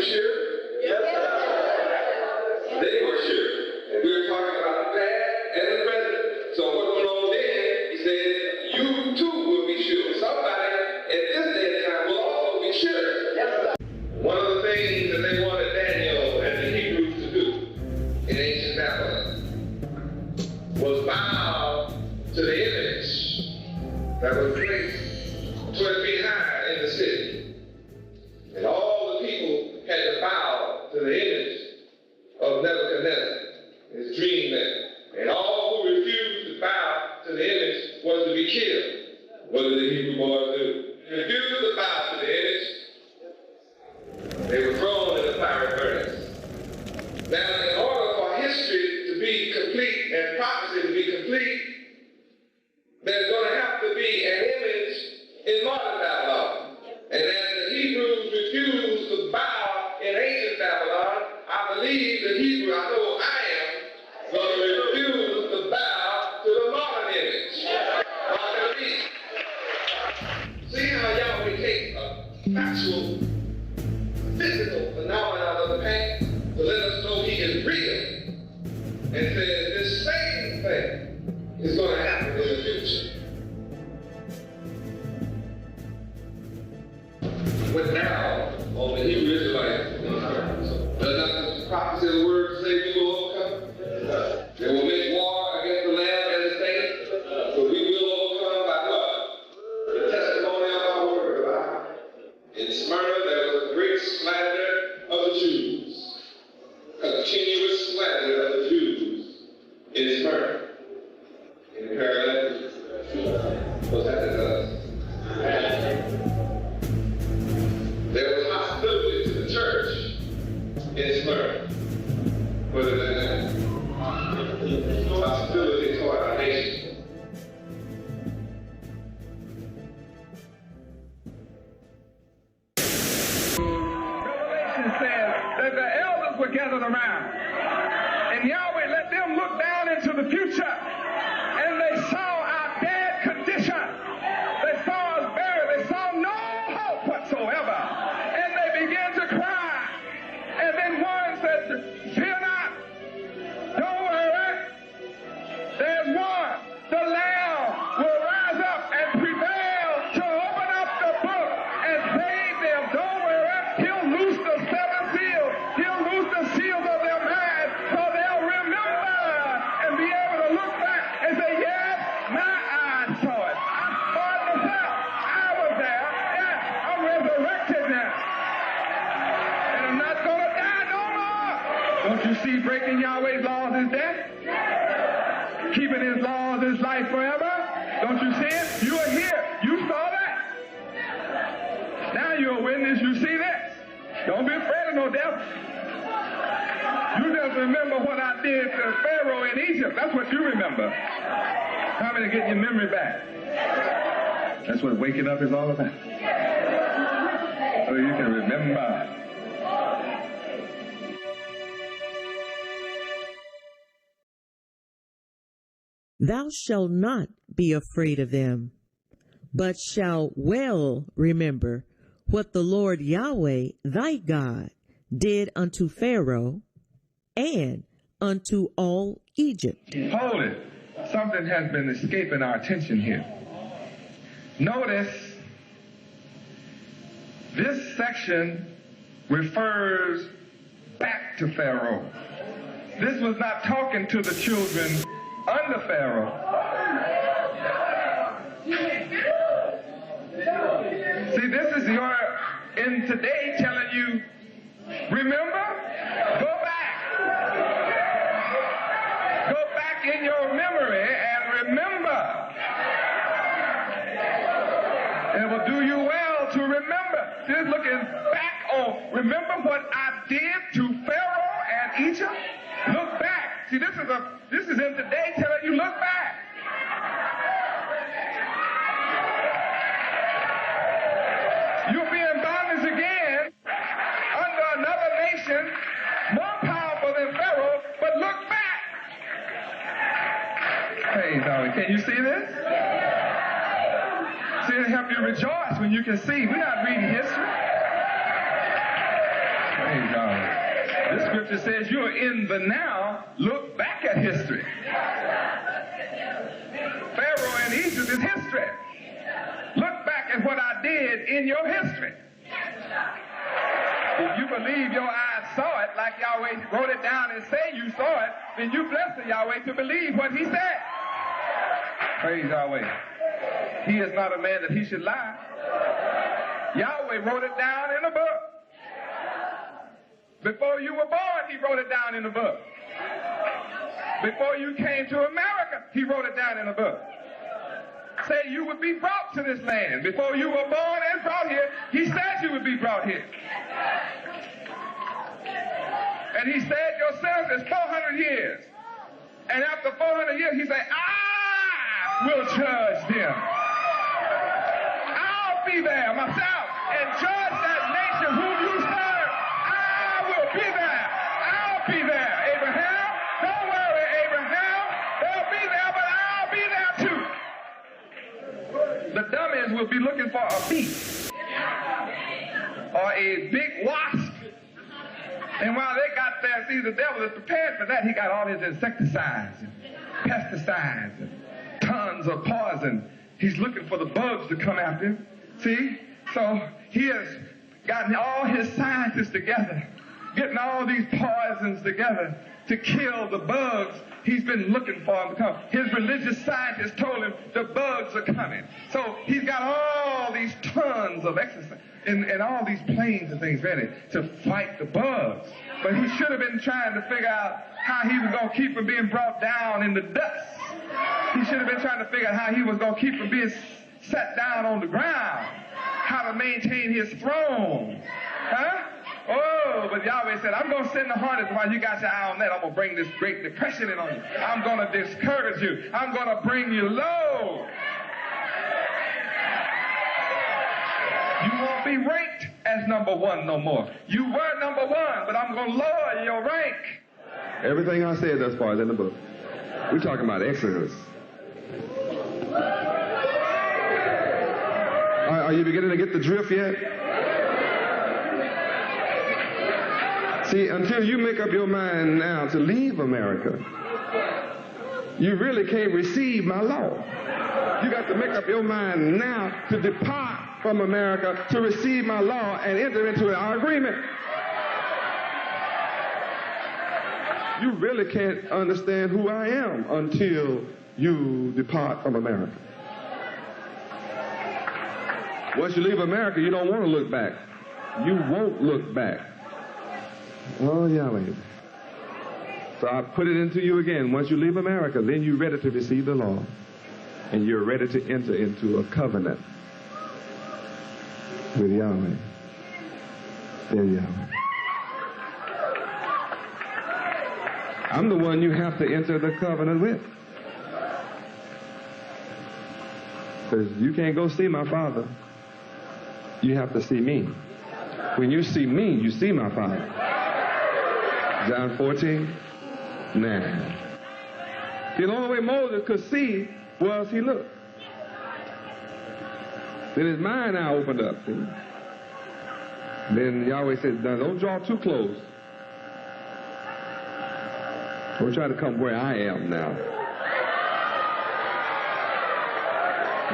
you sure? Yes, they were sure. And we were talking about the past and the present. So what went on then, he said, you too will be sure. Somebody at this day and time will also be sure. Yes, one of the things that they wanted Daniel and the Hebrews to do in ancient Babylon was bow to the image that was placed 20 feet high in the city. And all the people had to bow to the image of Nebuchadnezzar, his dream man. And all who refused to bow to the image was to be killed. What did the Hebrew boys do? They refused to bow to the image. They were thrown in the fiery furnace. Now, in order for history to be complete and prophecy to be complete, there's going to have to be an image in modern Babylon. And as the Hebrews refused to bow in ancient Babylon, I believe the Hebrew, I know I am, going to refuse to bow to the modern image. See how Yahweh takes a factual, physical phenomenon of the past to let us know he is real. And says this same thing is going to happen in the future. Went down on the Hebrew Israelites. Does not the prophecy of the word say we will overcome? They will make war against the land and the state. So we will overcome by what? The testimony of our word. In Smyrna there was a great slander of the Jews. Continuous slander of the Jews in Smyrna. In parallel, what's happening to us? There was hostility to the church in Smyrna. What is that? Hostility toward our nation. Revelation says that the elders were gathered around, and Yahweh let them look down into the future, and they saw our bad condition. They saw us buried. They saw no hope whatsoever, and they began to cry. And then one said, "Fear not, don't worry. There's one. The Lamb will rise up and prevail to open up the book and save them. Don't worry. He'll loose the seven seals. He'll loose the seals of their minds, so they'll remember and be able to look back and say, yes, my eyes saw it. I saw it myself. I was there. Yes, I'm resurrected now. And I'm not going to die no more." Don't you see breaking Yahweh's laws is death? Keeping his laws is life forever. Don't you see it? You are here. You saw that. Now you're a witness. You see this. Don't be afraid of no devil. You just remember what I did to Pharaoh in Egypt. That's what you remember. How many get your memory back? That's what waking up is all about. So you can remember. Thou shalt not be afraid of them, but shalt well remember what the Lord Yahweh thy God did unto Pharaoh and unto all Egypt. Hold it. Something has been escaping our attention here. Notice this section refers back to Pharaoh. This was not talking to the children under Pharaoh. See, this is your, in today, telling you, remember? Go back. Go back in your memory and remember. It will do you well to remember. See, it's looking back on, remember what I did to Pharaoh and Egypt? Look back. See, this is in today telling you, look back. You'll be in bondage again under another nation more powerful than Pharaoh, but look back. Hey, Dolly, can you see this? See, it'll help you rejoice when you can see. We're not reading history. Praise God. The scripture says you're in the now. Look back at history. Pharaoh in Egypt is history. Look back at what I did in your history. If you believe your eyes saw it, like Yahweh wrote it down and say you saw it, then you bless the Yahweh to believe what he said. Praise Yahweh. He is not a man that he should lie. Yahweh wrote it down in a book. Before you were born, he wrote it down in a book. Before you came to America, he wrote it down in a book. Say you would be brought to this land. Before you were born and brought here, he said you would be brought here. And he said your sentence is 400 years. And after 400 years, he said, I will judge them. I'll be there myself and judge that nation whom you serve. I will be there. I'll be there, Abraham. Don't worry, Abraham. They'll be there, but I'll be there too. The dummies will be looking for a bee or a big wasp. And while they got there, see, the devil is prepared for that. He got all his insecticides and pesticides and tons of poison. He's looking for the bugs to come after him. See? So he has gotten all his scientists together, getting all these poisons together to kill the bugs. He's been looking for them to come. His religious scientists told him the bugs are coming. So he's got all these tons of exercise and all these planes and things ready to fight the bugs. But he should have been trying to figure out how he was going to keep from being brought down in the dust. He should have been trying to figure out how he was going to keep from being set down on the ground, how to maintain his throne. Huh? Oh, but Yahweh said, I'm going to send the hornets while you got your eye on that. I'm going to bring this great depression in on you. I'm going to discourage you. I'm going to bring you low. You won't be ranked as number one no more. You were number one, but I'm going to lower your rank. Everything I said thus far is in the book. We're talking about Exodus. Are you beginning to get the drift yet? See, until you make up your mind now to leave America, you really can't receive my law. You got to make up your mind now to depart from America to receive my law and enter into our agreement. You really can't understand who I am until you depart from America. Once you leave America, you don't want to look back. You won't look back. Oh, Yahweh. So I put it into you again. Once you leave America, then you're ready to receive the law. And you're ready to enter into a covenant with Yahweh. There, Yahweh. I'm the one you have to enter the covenant with. Because you can't go see my Father. You have to see me. When you see me, you see my Father. John 14:9. The only way Moses could see was he looked. Then his mind now opened up. See? Then Yahweh said, now don't draw too close. Don't try to come where I am now.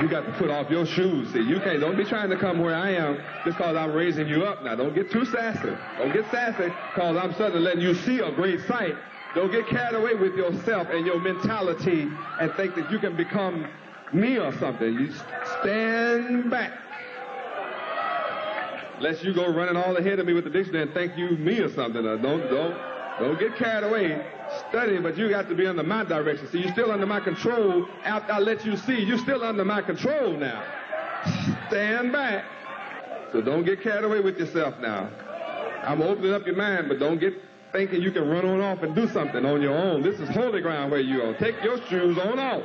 You got to put off your shoes. See, you can't. Don't be trying to come where I am just because I'm raising you up now. Don't get too sassy. Don't get sassy because I'm suddenly letting you see a great sight. Don't get carried away with yourself and your mentality and think that you can become me or something. You stand back. Lest you go running all ahead of me with the dictionary and think you me or something. Don't get carried away. Study, but you got to be under my direction. See, you're still under my control. After I let you see, you're still under my control now. Stand back. So don't get carried away with yourself now. I'm opening up your mind, but don't get thinking you can run on off and do something on your own. This is holy ground where you are. Take your shoes on off.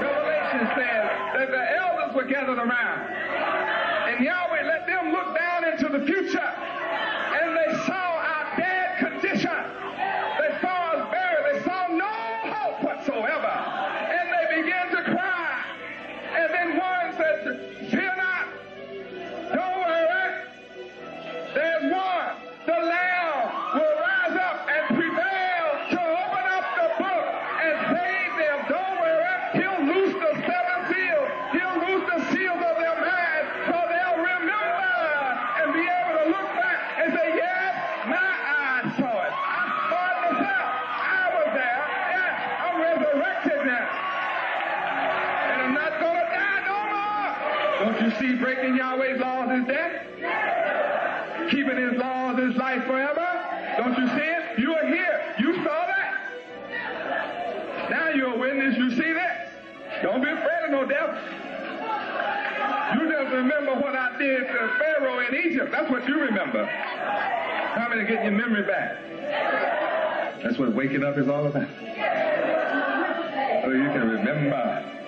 Revelation says that the elders were gathered around. And Yahweh let them look down into the future. And they saw our dead condition. They saw us buried. They saw no hope whatsoever. And they began to cry. And then one said, fear not. Don't worry. Don't you see breaking Yahweh's laws is death? Keeping his laws is life forever. Don't you see it? You are here. You saw that. Now you're a witness. You see that. Don't be afraid of no devil. You just remember what I did to Pharaoh in Egypt. That's what you remember. How many get your memory back? That's what waking up is all about. So you can remember.